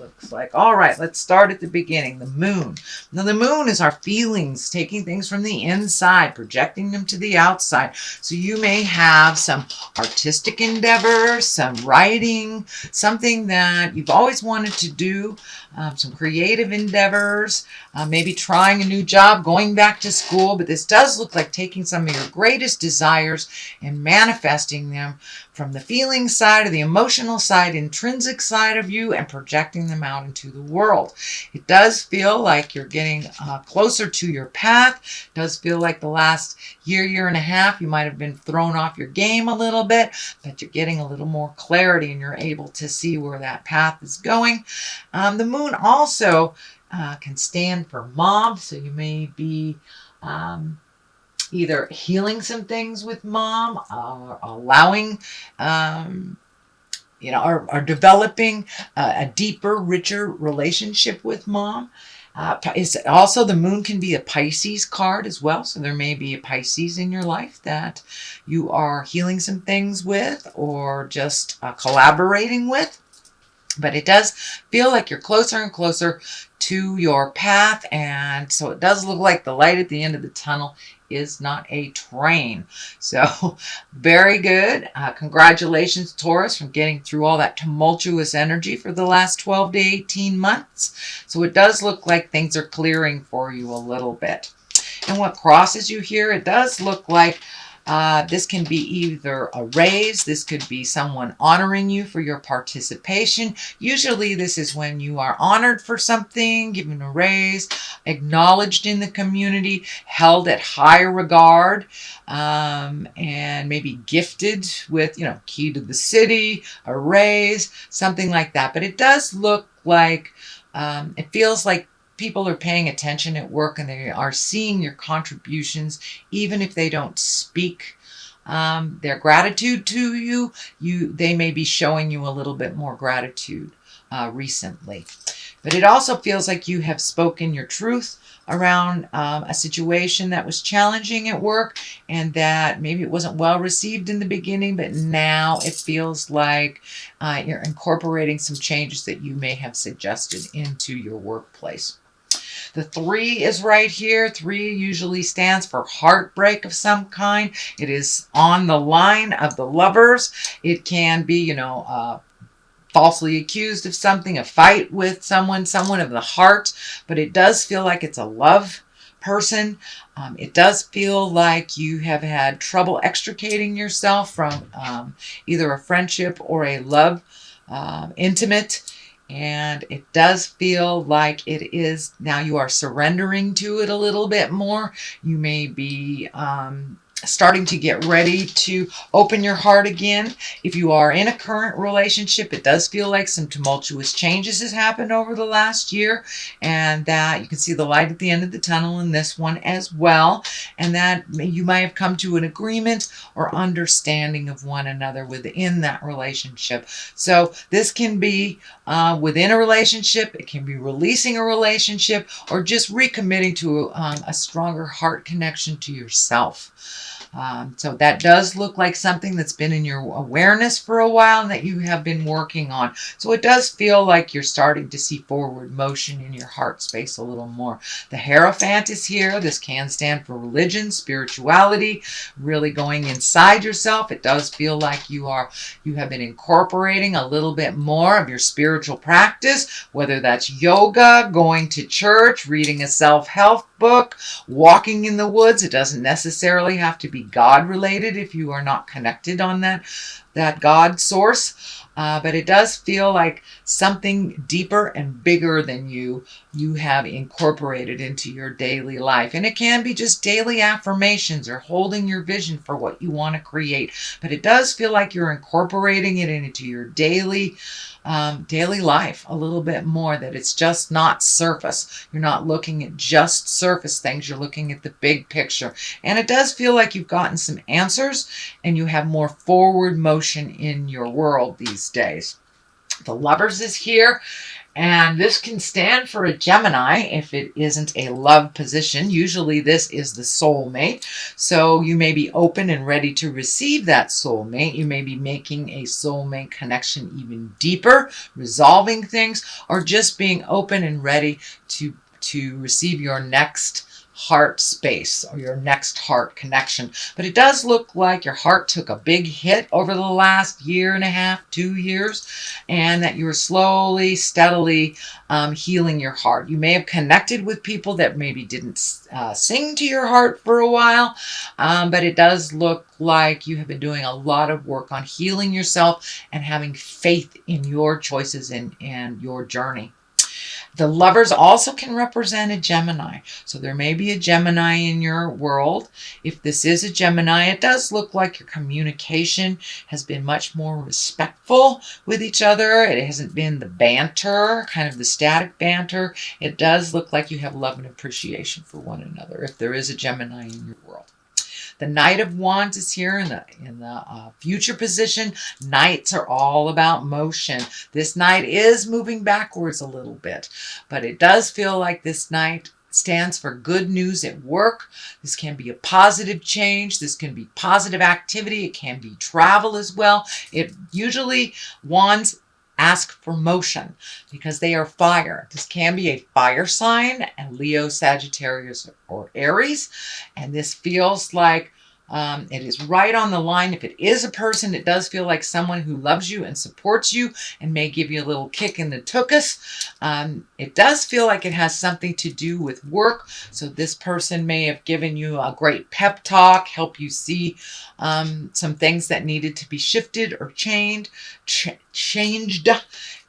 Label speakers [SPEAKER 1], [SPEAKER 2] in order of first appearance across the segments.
[SPEAKER 1] looks like. All right, let's start at the beginning. The moon. Now, the moon is our feelings, taking things from the inside, projecting them to the outside. So you may have some artistic endeavor, some writing, something that you've always wanted to do, some creative endeavors, maybe trying a new job, going back to school. But this does look like taking some of your greatest desires and manifesting them from the feeling side or the emotional side, intrinsic side of you, and projecting them out into the world. It does feel like you're getting closer to your path. It does feel like the last year and a half, you might have been thrown off your game a little bit, but you're getting a little more clarity and you're able to see where that path is going. The moon also can stand for mom, so you may be either healing some things with mom, or allowing, or developing a deeper, richer relationship with mom. Also, the moon can be a Pisces card as well. So there may be a Pisces in your life that you are healing some things with or just collaborating with. But it does feel like you're closer and closer to your path. And so it does look like the light at the end of the tunnel is not a train. So very good. Congratulations, Taurus, from getting through all that tumultuous energy for the last 12 to 18 months. So it does look like things are clearing for you a little bit. And what crosses you here, it does look like this can be either a raise, this could be someone honoring you for your participation. Usually this is when you are honored for something, given a raise, acknowledged in the community, held at high regard, and maybe gifted with, key to the city, a raise, something like that. But it does look like, it feels like people are paying attention at work and they are seeing your contributions, even if they don't speak their gratitude to you. They may be showing you a little bit more gratitude recently. But it also feels like you have spoken your truth around a situation that was challenging at work and that maybe it wasn't well received in the beginning, but now it feels like you're incorporating some changes that you may have suggested into your workplace. The 3 is right here. 3 usually stands for heartbreak of some kind. It is on the line of the lovers. It can be, falsely accused of something, a fight with someone of the heart, but it does feel like it's a love person. It does feel like you have had trouble extricating yourself from either a friendship or a love, intimate. And it does feel like it is now you are surrendering to it a little bit more. You may be starting to get ready to open your heart again. If you are in a current relationship, it does feel like some tumultuous changes has happened over the last year, and that you can see the light at the end of the tunnel in this one as well, and that you might have come to an agreement or understanding of one another within that relationship. So this can be within a relationship, it can be releasing a relationship, or just recommitting to a stronger heart connection to yourself. So that does look like something that's been in your awareness for a while and that you have been working on. So it does feel like you're starting to see forward motion in your heart space a little more. The Hierophant is here. This can stand for religion, spirituality, really going inside yourself. It does feel like you have been incorporating a little bit more of your spiritual practice, whether that's yoga, going to church, reading a self-help book, walking in the woods. It doesn't necessarily have to be God related if you are not connected on that God source. But it does feel like something deeper and bigger than you have incorporated into your daily life. And it can be just daily affirmations or holding your vision for what you want to create. But it does feel like you're incorporating it into your daily life a little bit more, that it's just not surface. You're not looking at just surface things. You're looking at the big picture. And it does feel like you've gotten some answers and you have more forward motion in your world these days. The Lovers is here, And this can stand for a Gemini if it isn't a love position. Usually this is the soulmate. So you may be open and ready to receive that soulmate. You may be making a soulmate connection even deeper, resolving things, or just being open and ready to receive your next heart space or your next heart connection. But it does look like your heart took a big hit over the last year and a half, 2 years, and that you are slowly, steadily healing your heart. You may have connected with people that maybe didn't sing to your heart for a while, but it does look like you have been doing a lot of work on healing yourself and having faith in your choices and your journey. The lovers also can represent a Gemini. So there may be a Gemini in your world. If this is a Gemini, it does look like your communication has been much more respectful with each other. It hasn't been the banter, kind of the static banter. It does look like you have love and appreciation for one another if there is a Gemini in your world. The Knight of Wands is here in the future position. Knights are all about motion. This Knight is moving backwards a little bit, but it does feel like this Knight stands for good news at work. This can be a positive change. This can be positive activity. It can be travel as well. It usually, Wands ask for motion because they are fire. This can be a fire sign, and Leo, Sagittarius, or Aries. And this feels like it is right on the line. If it is a person, it does feel like someone who loves you and supports you and may give you a little kick in the tuchus. It does feel like it has something to do with work. So this person may have given you a great pep talk, help you see some things that needed to be shifted or changed.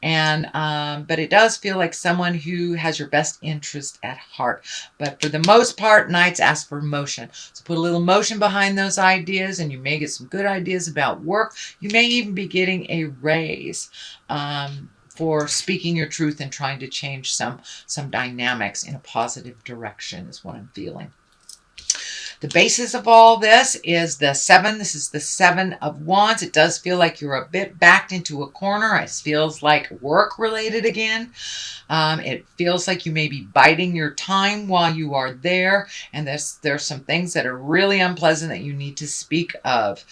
[SPEAKER 1] And but it does feel like someone who has your best interest at heart. But for the most part, Knights ask for motion. So put a little motion behind those ideas, and you may get some good ideas about work. You may even be getting a raise for speaking your truth and trying to change some dynamics in a positive direction is what I'm feeling. The basis of all this is the 7. This is the 7 of Wands. It does feel like you're a bit backed into a corner. It feels like work related again. It feels like you may be biding your time while you are there. And there's some things that are really unpleasant that you need to speak of.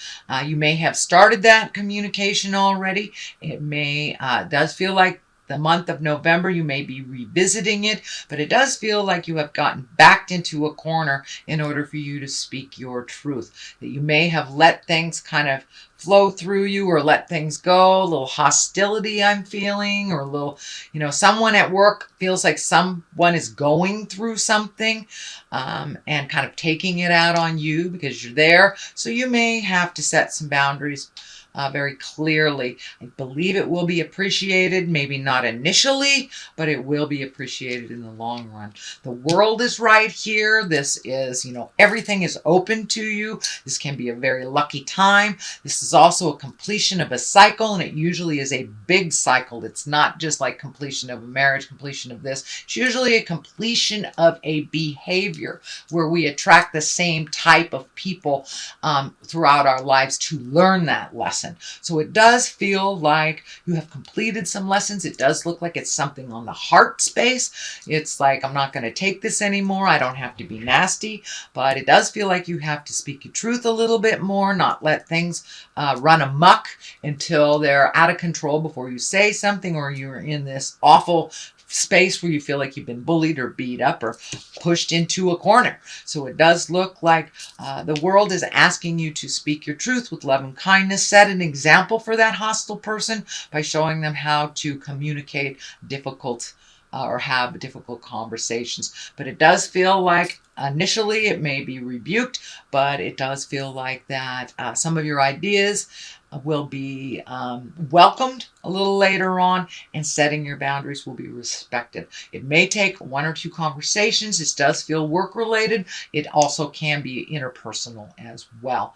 [SPEAKER 1] You may have started that communication already. It may does feel like the month of November, you may be revisiting it, but it does feel like you have gotten backed into a corner in order for you to speak your truth. That you may have let things kind of flow through you or let things go. A little hostility I'm feeling, or a little, someone at work feels like someone is going through something and kind of taking it out on you because you're there. So you may have to set some boundaries very clearly. I believe it will be appreciated, maybe not initially, but it will be appreciated in the long run. The world is right here. This is, everything is open to you. This can be a very lucky time. This is also a completion of a cycle, and it usually is a big cycle. It's not just like completion of a marriage, completion of this. It's usually a completion of a behavior where we attract the same type of people throughout our lives to learn that lesson. So it does feel like you have completed some lessons. It does look like it's something on the heart space. It's like, I'm not going to take this anymore. I don't have to be nasty, but it does feel like you have to speak your truth a little bit more, not let things run amok until they're out of control before you say something, or you're in this awful space where you feel like you've been bullied or beat up or pushed into a corner. So it does look like the world is asking you to speak your truth with love and kindness. Set an example for that hostile person by showing them how to communicate difficult or have difficult conversations. But it does feel like initially it may be rebuked, but it does feel like that some of your ideas will be welcomed a little later on, and setting your boundaries will be respected. It may take 1 or 2 conversations. This does feel work related. It also can be interpersonal as well.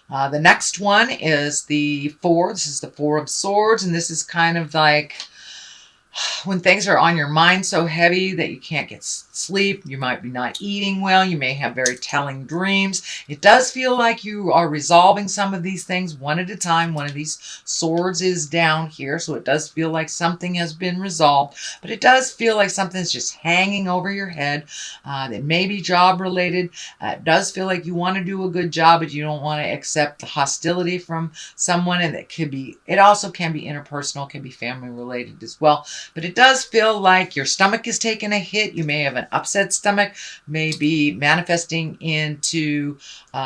[SPEAKER 1] The next one is the 4. This is the 4 of Swords, and this is kind of like When things are on your mind so heavy that you can't get sleep, you might be not eating well, you may have very telling dreams. It does feel like you are resolving some of these things one at a time. One of these swords is down here, so it does feel like something has been resolved, but it does feel like something's just hanging over your head. That may be job related. It does feel like you want to do a good job, but you don't want to accept the hostility from someone, and it also can be interpersonal, can be family related as well. But it does feel like your stomach is taking a hit. You may have an upset stomach, may be manifesting into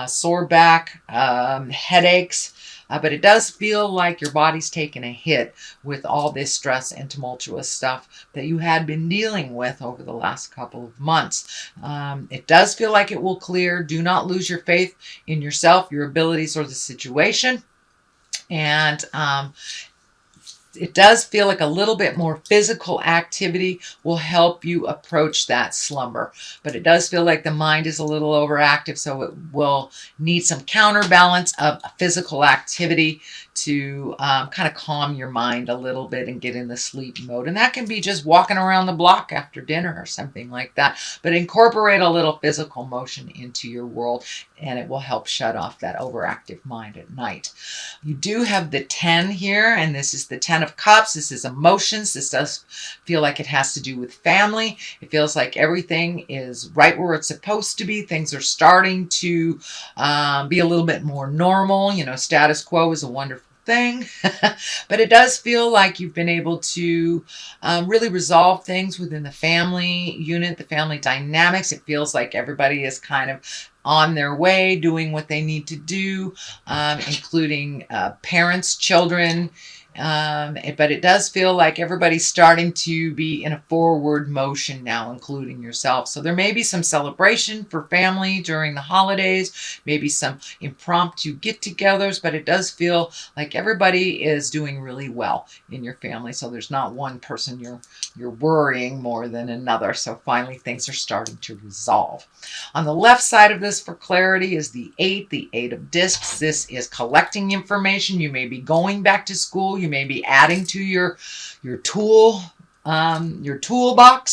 [SPEAKER 1] sore back, headaches. But it does feel like your body's taking a hit with all this stress and tumultuous stuff that you had been dealing with over the last couple of months. It does feel like it will clear. Do not lose your faith in yourself, your abilities, or the situation. And it does feel like a little bit more physical activity will help you approach that slumber. But it does feel like the mind is a little overactive, so it will need some counterbalance of physical activity to kind of calm your mind a little bit and get in the sleep mode. And that can be just walking around the block after dinner or something like that. But incorporate a little physical motion into your world, and it will help shut off that overactive mind at night. You do have the 10 here, and this is the 10 of Cups. This is emotions. This does feel like it has to do with family. It feels like everything is right where it's supposed to be. Things are starting to be a little bit more normal. You know, status quo is a wonderful thing. But it does feel like you've been able to really resolve things within the family unit, the family dynamics. It feels like everybody is kind of on their way, doing what they need to do, including parents, children. But it does feel like everybody's starting to be in a forward motion now, including yourself. So there may be some celebration for family during the holidays, maybe some impromptu get-togethers, but it does feel like everybody is doing really well in your family. So there's not one person you're worrying more than another. So finally things are starting to resolve. On the left side of this for clarity is the 8 of discs. This is collecting information. You may be going back to school. You may be adding to your toolbox,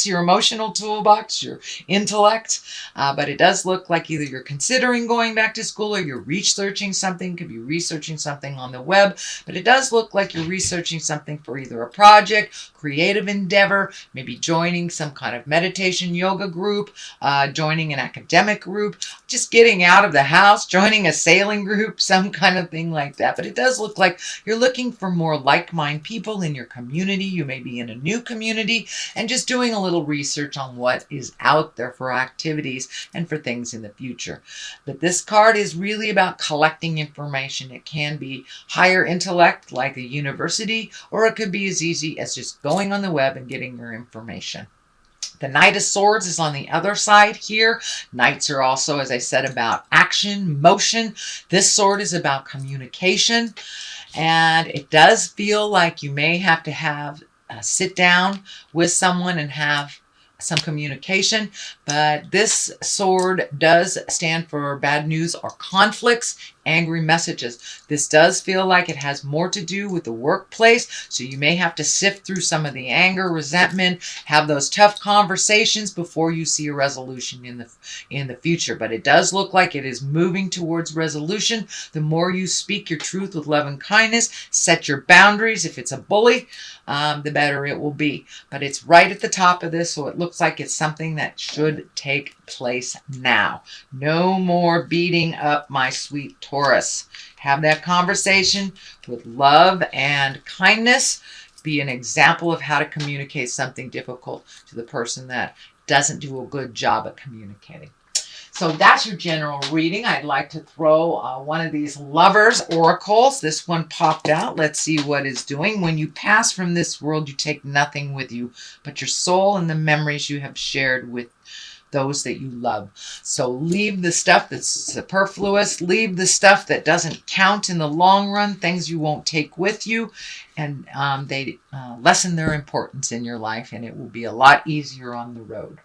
[SPEAKER 1] your emotional toolbox, your intellect. But it does look like either you're considering going back to school or you're researching something. Could be researching something on the web. But it does look like you're researching something for either a project, creative endeavor, maybe joining some kind of meditation yoga group, joining an academic group, just getting out of the house, joining a sailing group, some kind of thing like that. But it does look like you're looking for more like-minded people in your community. You may be in a new community and just doing a little research on what is out there for activities and for things in the future. But this card is really about collecting information. It can be higher intellect like a university, or it could be as easy as just going on the web and getting your information. The Knight of Swords is on the other side here. Knights are also, as I said, about action, motion. This sword is about communication. And it does feel like you may have to sit down with someone and have some communication. But this sword does stand for bad news or conflicts, angry messages. This does feel like it has more to do with the workplace, so you may have to sift through some of the anger, resentment, have those tough conversations before you see a resolution in the future. But it does look like it is moving towards resolution. The more you speak your truth with love and kindness, set your boundaries. If it's a bully, the better it will be. But it's right at the top of this, so it looks like it's something that should take place now. No more beating up my sweet Taurus. Have that conversation with love and kindness. Be an example of how to communicate something difficult to the person that doesn't do a good job at communicating. So that's your general reading. I'd like to throw one of these lovers oracles. This one popped out. Let's see what it's doing. When you pass from this world, you take nothing with you but your soul and the memories you have shared with those that you love. So leave the stuff that's superfluous. Leave the stuff that doesn't count in the long run, things you won't take with you. And they lessen their importance in your life, and it will be a lot easier on the road.